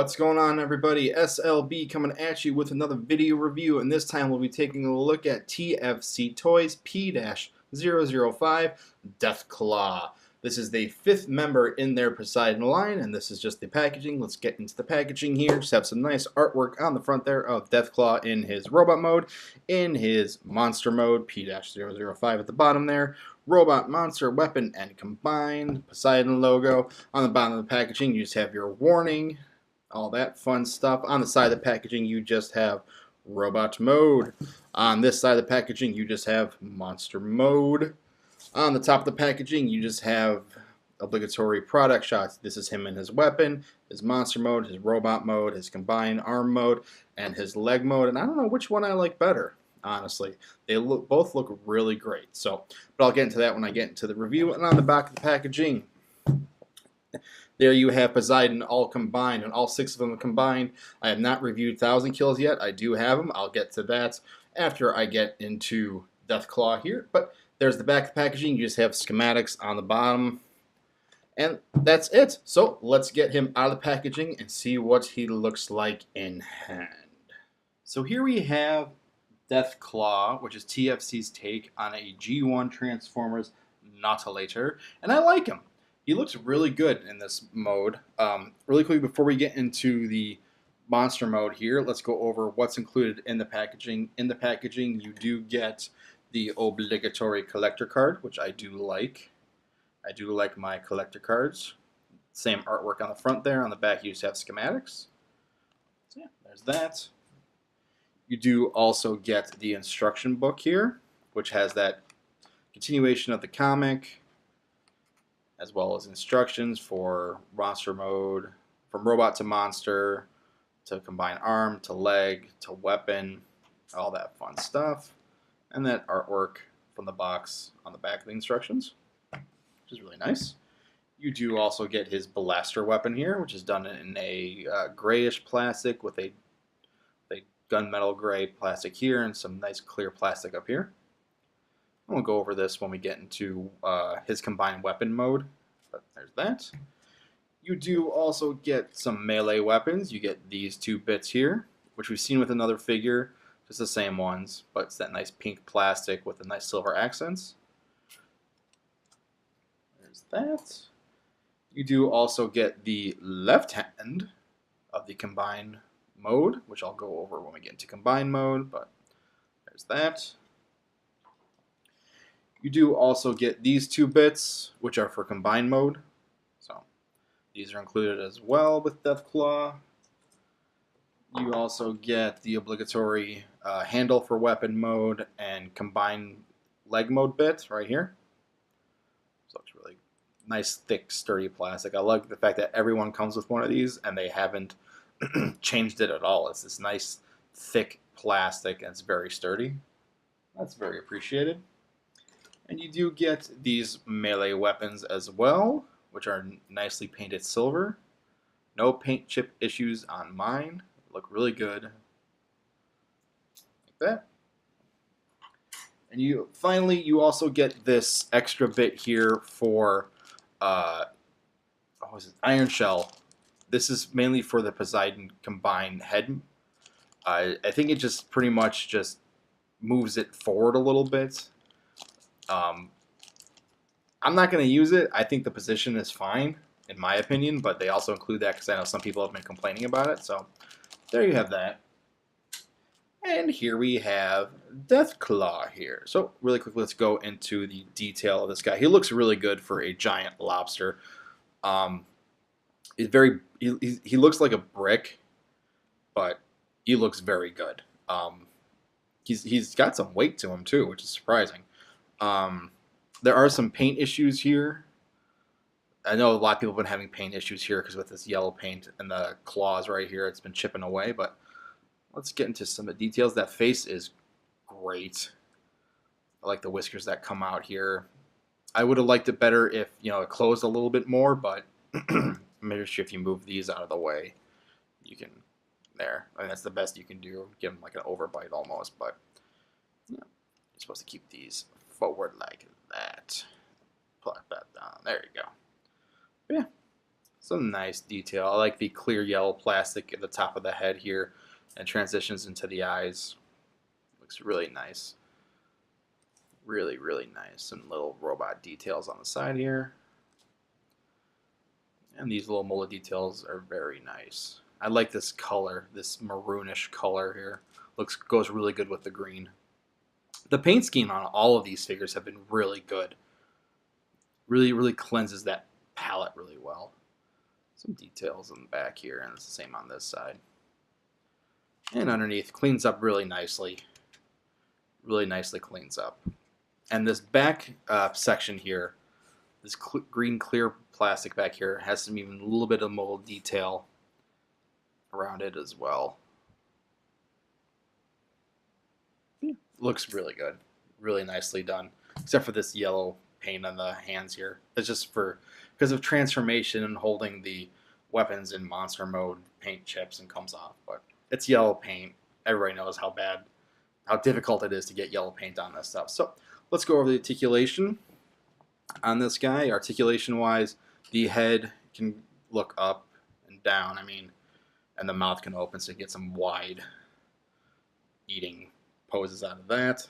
What's going on, everybody? S.L.B coming at you with another video review, and this time we'll be taking a look at TFC Toys P-005 Deathclaw. This is the 5th member in their Poseidon line, and this is just the packaging. Let's get into the packaging here. Just have some nice artwork on the front there of Deathclaw in his robot mode, in his monster mode, P-005 at the bottom there. Robot, monster, weapon, and combined. Poseidon logo. On the bottom of the packaging, you just have your warning. All that fun stuff. On the side of the packaging, you just have robot mode. On this side of the packaging, you just have monster mode. On the top of the packaging, you just have obligatory product shots. This is him and his weapon, his monster mode, his robot mode, his combined arm mode, and his leg mode. And I don't know which one I like better, honestly. They both look really great. So, but I'll get into that when I get into the review. And on the back of the packaging, there you have Poseidon all combined, and all 6 of them combined. I have not reviewed 1,000 Kills yet. I do have them. I'll get to that after I get into Deathclaw here. But there's the back of the packaging. You just have schematics on the bottom. And that's it. So let's get him out of the packaging and see what he looks like in hand. So here we have Deathclaw, which is TFC's take on a G1 Transformers Nautilator. And I like him. He looks really good in this mode. Really quickly, before we get into the monster mode here, let's go over what's included in the packaging. In the packaging, you do get the obligatory collector card, which I do like. I do like my collector cards. Same artwork on the front there. On the back, you just have schematics. So yeah, there's that. You do also get the instruction book here, which has that continuation of the comic, as well as instructions for monster mode, from robot to monster, to combine arm, to leg, to weapon, all that fun stuff. And that artwork from the box on the back of the instructions, which is really nice. You do also get his blaster weapon here, which is done in a grayish plastic with a gunmetal gray plastic here and some nice clear plastic up here. We'll go over this when we get into his combined weapon mode, but there's that. You do also get some melee weapons. You get these 2 bits here, which we've seen with another figure, just the same ones, but it's that nice pink plastic with the nice silver accents. There's that. You do also get the left hand of the combined mode, which I'll go over when we get into combined mode, but there's that. You do also get these 2 bits, which are for combined mode. So these are included as well with Deathclaw. You also get the obligatory handle for weapon mode and combined leg mode bit right here. So it's really nice, thick, sturdy plastic. I like the fact that everyone comes with one of these and they haven't changed it at all. It's this nice, thick plastic and it's very sturdy. That's very appreciated. And you do get these melee weapons as well, which are nicely painted silver. No paint chip issues on mine. Look really good. Like that. And you finally, you also get this extra bit here for Iron Shell. This is mainly for the Poseidon combined head. I think it just pretty much just moves it forward a little bit. I'm not going to use it. I think the position is fine, in my opinion, but they also include that because I know some people have been complaining about it. So there you have that. And here we have Deathclaw here. So really quick, let's go into the detail of this guy. He looks really good for a giant lobster. He looks like a brick, but he looks very good. He's got some weight to him too, which is surprising. There are some paint issues here. I know a lot of people have been having paint issues here because with this yellow paint and the claws right here, it's been chipping away. But let's get into some of the details. That face is great. I like the whiskers that come out here. I would have liked it better if, it closed a little bit more, but maybe if you move these out of the way, you can, there. I mean, that's the best you can do. Give them like an overbite almost, but yeah, you're supposed to keep these forward like that. Plug that down. There you go. But yeah, Some nice detail. I like the clear yellow plastic at the top of the head here and transitions into the eyes. Looks really nice. Really, really nice. Some little robot details on the side here. And these little molded details are very nice. I like this color, this maroonish color here. Goes really good with the green. The paint scheme on all of these figures have been really good. Really, really cleanses that palette really well. Some details in the back here, and it's the same on this side. And underneath, cleans up really nicely. Really nicely cleans up. And this back section here, this green clear plastic back here, has some even a little bit of mold detail around it as well. Looks really good. Really nicely done. Except for this yellow paint on the hands here. It's just because of transformation and holding the weapons in monster mode, paint chips and comes off. But it's yellow paint. Everybody knows how difficult it is to get yellow paint on this stuff. So let's go over the articulation on this guy. Articulation wise, the head can look up and down. I mean, and the mouth can open, so you get some wide eating poses out of that.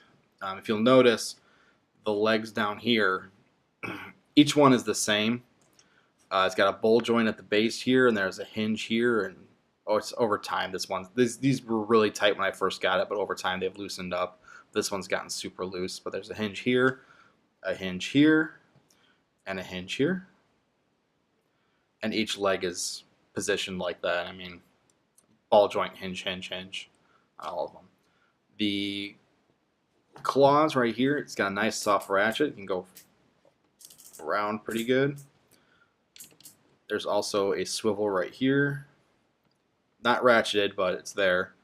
If you'll notice, the legs down here, each one is the same. It's got a bowl joint at the base here, and there's a hinge here. And it's over time. These were really tight when I first got it, but over time they've loosened up. This one's gotten super loose, but there's a hinge here, and a hinge here, and each leg is positioned like that. I mean, ball joint, hinge, all of them. The claws right here, it's got a nice soft ratchet. It can go around pretty good. There's also a swivel right here. Not ratcheted, but it's there.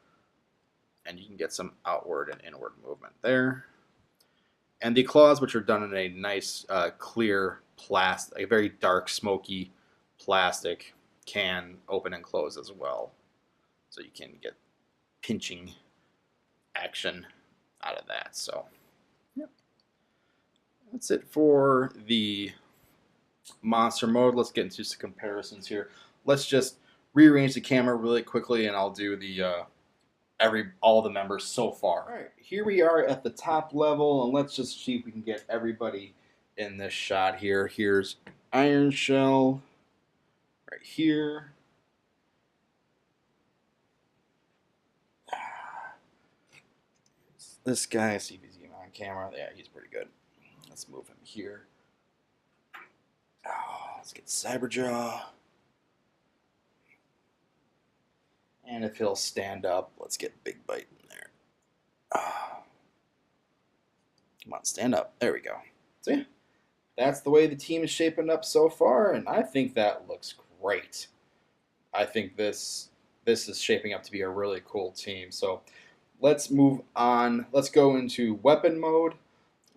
And you can get some outward and inward movement there. And the claws, which are done in a nice clear plastic, a very dark, smoky plastic, can open and close as well. So you can get pinching action out of that. So yep. That's it for the monster mode. Let's get into some comparisons here. Let's just rearrange the camera really quickly, and I'll do the all the members so far. All right, here we are at the top level, and let's just see if we can get everybody in this shot here. Here's Iron Shell right here. This guy, see if he's even on camera. Yeah, he's pretty good. Let's move him here. Oh, let's get Cyberjaw. And if he'll stand up, let's get Big Bite in there. Oh. Come on, stand up. There we go. See? That's the way the team is shaping up so far, and I think that looks great. I think this is shaping up to be a really cool team. So let's move on. Let's go into weapon mode,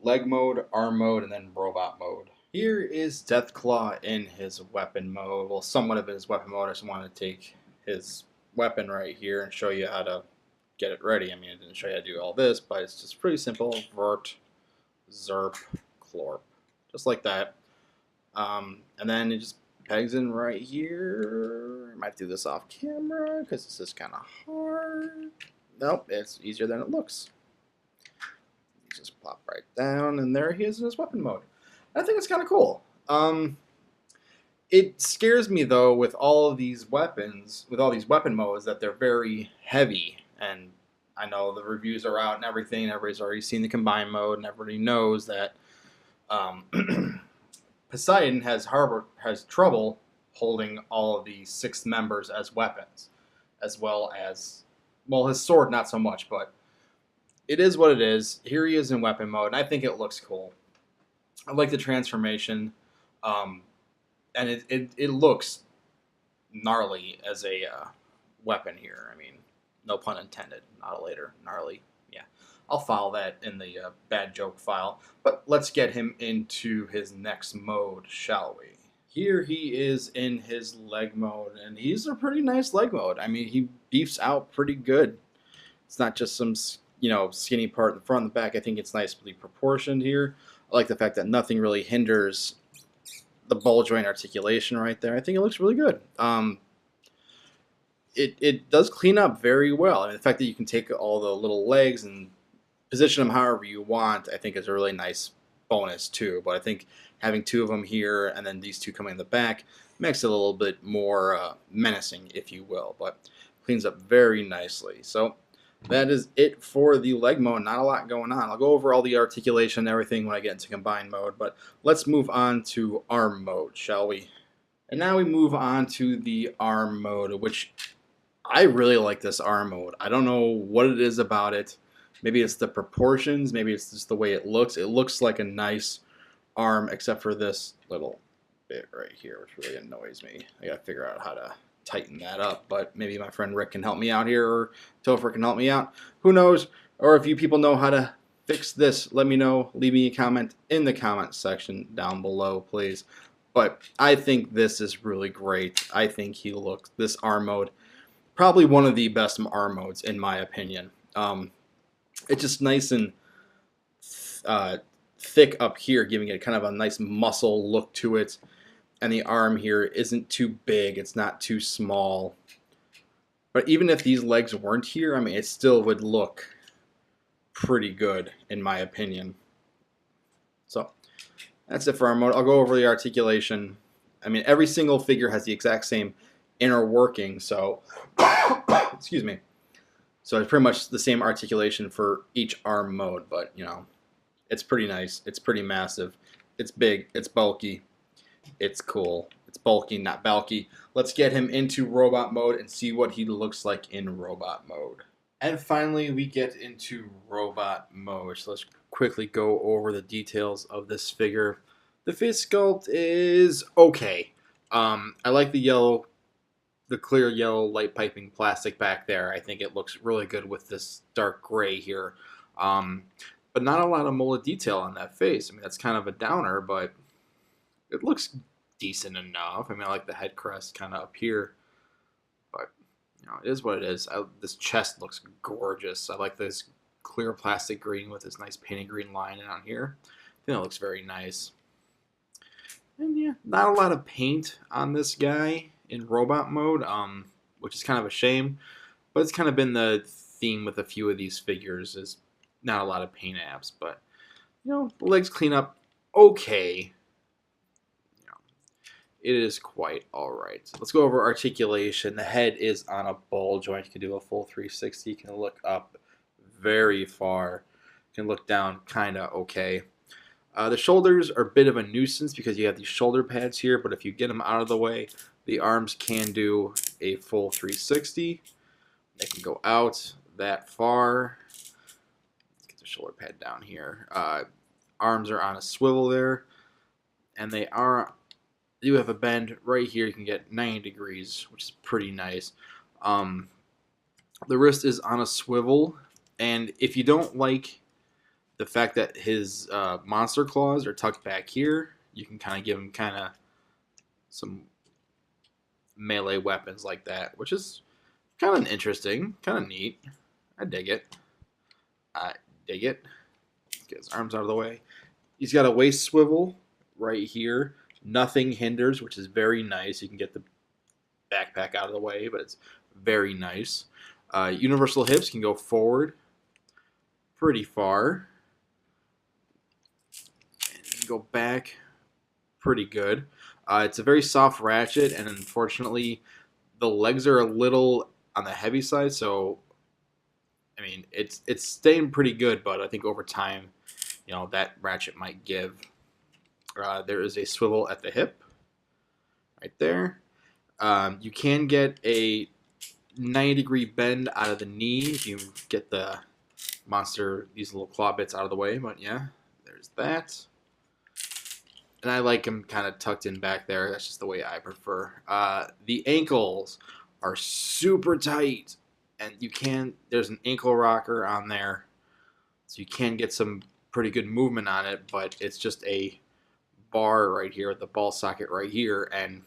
leg mode, arm mode, and then robot mode. Here is Deathclaw in his weapon mode. Well, somewhat of his weapon mode. I just want to take his weapon right here and show you how to get it ready. I mean, I didn't show you how to do all this, but it's just pretty simple. Vert, Zerp, Clorp. Just like that. And then it just pegs in right here. I might do this off camera because this is kind of hard. Nope, it's easier than it looks. Just plop right down, and there he is in his weapon mode. I think it's kind of cool. It scares me though with all of these weapons, with all these weapon modes, that they're very heavy. And I know the reviews are out and everything. Everybody's already seen the combined mode, and everybody knows that Poseidon has trouble holding all of the 6 members as weapons, as well as, well, his sword not so much, but it is what it is. Here he is in weapon mode, and I think it looks cool. I like the transformation, and it looks gnarly as a weapon here. I mean, no pun intended. Not a later gnarly. Yeah, I'll file that in the bad joke file. But let's get him into his next mode, shall we? Here he is in his leg mode, and he's a pretty nice leg mode. I mean, he beefs out pretty good. It's not just some, skinny part in the front and the back. I think it's nicely proportioned here. I like the fact that nothing really hinders the ball joint articulation right there. I think it looks really good. It does clean up very well. I mean, the fact that you can take all the little legs and position them however you want, I think is a really nice bonus too. But I think having two of them here and then these two coming in the back makes it a little bit more menacing, if you will. But cleans up very nicely. So that is it for the leg mode. Not a lot going on. I'll go over all the articulation and everything when I get into combined mode. But let's move on to arm mode, shall we? And now we move on to the arm mode, which I really like this arm mode. I don't know what it is about it. Maybe it's the proportions. Maybe it's just the way it looks. It looks like a nice arm, except for this little bit right here, which really annoys me. I gotta figure out how to tighten that up, but maybe my friend Rick can help me out here, or Topher can help me out. Who knows? Or if you people know how to fix this, let me know. Leave me a comment in the comment section down below, please. But I think this is really great. I think this arm mode, probably one of the best arm modes in my opinion. It's just nice and thick up here, giving it kind of a nice muscle look to it. And the arm here isn't too big, it's not too small. But even if these legs weren't here, I mean, it still would look pretty good in my opinion. So that's it for our mode. I'll go over the articulation. I mean, every single figure has the exact same inner working, so excuse me. So it's pretty much the same articulation for each arm mode, but you know, it's pretty nice. It's pretty massive. It's big. It's bulky. It's cool. It's bulky, not bulky. Let's get him into robot mode and see what he looks like in robot mode. And finally, we get into robot mode. So let's quickly go over the details of this figure. The face sculpt is okay. I like the yellow, the clear yellow light piping plastic back there. I think it looks really good with this dark gray here. But not a lot of molded detail on that face. I mean, that's kind of a downer, but it looks decent enough. I mean, I like the head crest kind of up here, but you know, it is what it is. This chest looks gorgeous. I like this clear plastic green with this nice painted green line down here. I think it looks very nice. And yeah, not a lot of paint on this guy in robot mode, which is kind of a shame, but it's kind of been the theme with a few of these figures, is not a lot of paint apps. But you know, the legs clean up okay. You know, it is quite alright. So let's go over articulation. The head is on a ball joint. You can do a full 360. You can look up very far. You can look down kind of okay. The shoulders are a bit of a nuisance because you have these shoulder pads here, but if you get them out of the way, the arms can do a full 360. They can go out that far. Let's get the shoulder pad down here. Arms are on a swivel there, and they do have a bend right here. You can get 90 degrees, which is pretty nice. The wrist is on a swivel, and if you don't like the fact that his monster claws are tucked back here, you can kind of give him kind of some melee weapons like that, which is kind of interesting, kind of neat. I dig it. I dig it. Get his arms out of the way. He's got a waist swivel right here. Nothing hinders, which is very nice. You can get the backpack out of the way, but it's very nice. Universal hips can go forward pretty far. Go back pretty good. It's a very soft ratchet, and unfortunately the legs are a little on the heavy side, so I mean it's staying pretty good, but I think over time, you know, that ratchet might give. There is a swivel at the hip right there. You can get a 90-degree bend out of the knee if you get the monster, these little claw bits out of the way, but yeah, there's that. And I like them kind of tucked in back there. That's just the way I prefer. The ankles are super tight, and there's an ankle rocker on there, so you can get some pretty good movement on it, but it's just a bar right here, the ball socket right here, and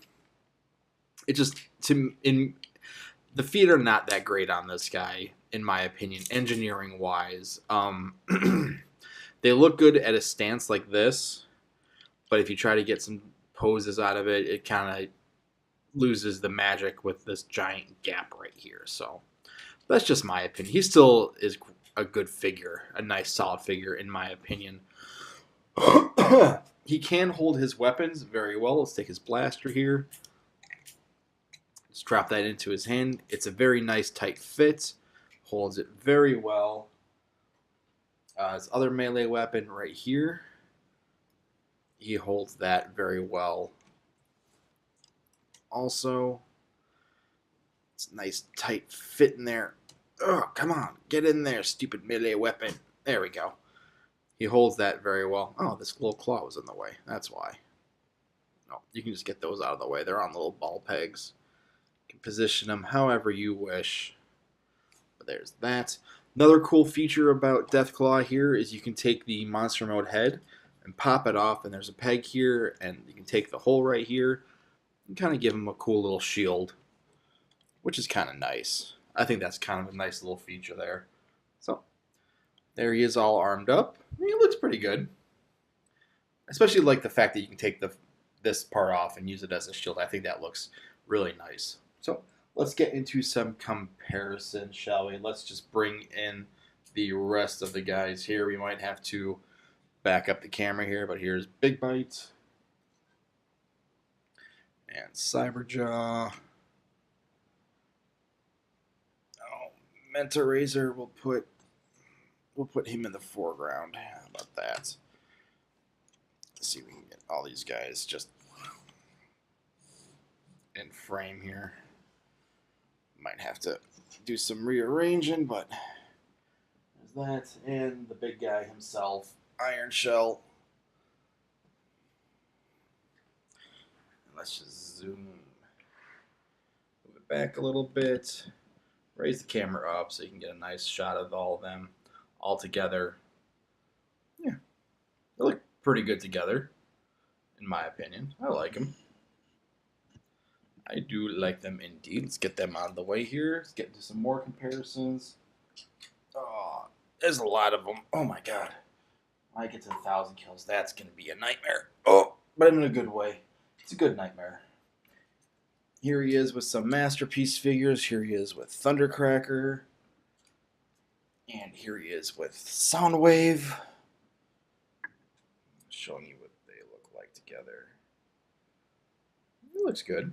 it just, the feet are not that great on this guy, in my opinion, engineering wise. They look good at a stance like this, but if you try to get some poses out of it, it kind of loses the magic with this giant gap right here. So that's just my opinion. He still is a good figure, a nice solid figure in my opinion. He can hold his weapons very well. Let's take his blaster here. Let's drop that into his hand. It's a very nice tight fit. Holds it very well. His other melee weapon right here. He holds that very well. Also, it's a nice tight fit in there. Oh, come on. Get in there, stupid melee weapon. There we go. He holds that very well. Oh, this little claw was in the way. That's why. No, you can just get those out of the way. They're on little ball pegs. You can position them however you wish. But there's that. Another cool feature about Deathclaw here is you can take the monster mode head and pop it off, and there's a peg here, and you can take the hole right here and kind of give him a cool little shield, which is kind of nice. I think that's kind of a nice little feature there. So, there he is all armed up. I mean, he looks pretty good. Especially like the fact that you can take this part off and use it as a shield. I think that looks really nice. So, let's get into some comparison, shall we? Let's just bring in the rest of the guys here. We might have to back up the camera here, but here's Big Bite and Cyberjaw. Oh, Manta Razor, we'll put him in the foreground. How about that? Let's see if we can get all these guys just in frame here. Might have to do some rearranging, but there's that. And the big guy himself, Iron Shell. Let's just zoom. Move it back a little bit. Raise the camera up so you can get a nice shot of all of them all together. Yeah, they look pretty good together, in my opinion. I like them. I do like them indeed. Let's get them out of the way here. Let's get into some more comparisons. Oh, there's a lot of them. Oh my god. When I get to 1,000 kills, that's going to be a nightmare. Oh, but in a good way. It's a good nightmare. Here he is with some Masterpiece figures. Here he is with Thundercracker. And here he is with Soundwave. Showing you what they look like together. It looks good.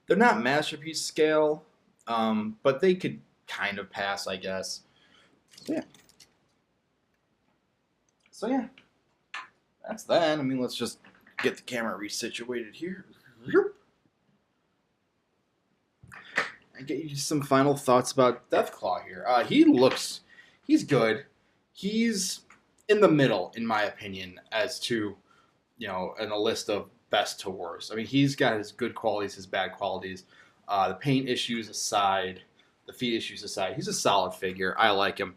They're not Masterpiece scale, but they could kind of pass, I guess. So yeah, that's that. I mean, let's just get the camera resituated here. And get you some final thoughts about Deathclaw here. He's good. He's in the middle, in my opinion, as to, in a list of best to worst. I mean, he's got his good qualities, his bad qualities. The paint issues aside, the feet issues aside, he's a solid figure. I like him.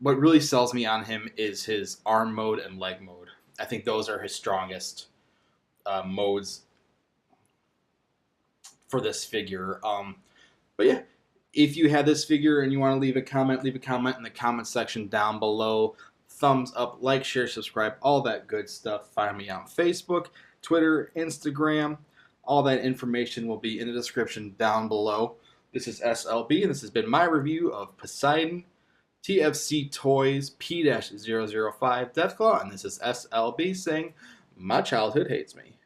What really sells me on him is his arm mode and leg mode. I think those are his strongest modes for this figure. But yeah, if you had this figure and you want to leave a comment in the comment section down below. Thumbs up, like, share, subscribe, all that good stuff. Find me on Facebook, Twitter, Instagram. All that information will be in the description down below. This is S.L.B, and this has been my review of Poseidon, TFC Toys, P-005 Deathclaw, and this is S.L.B saying, my childhood hates me.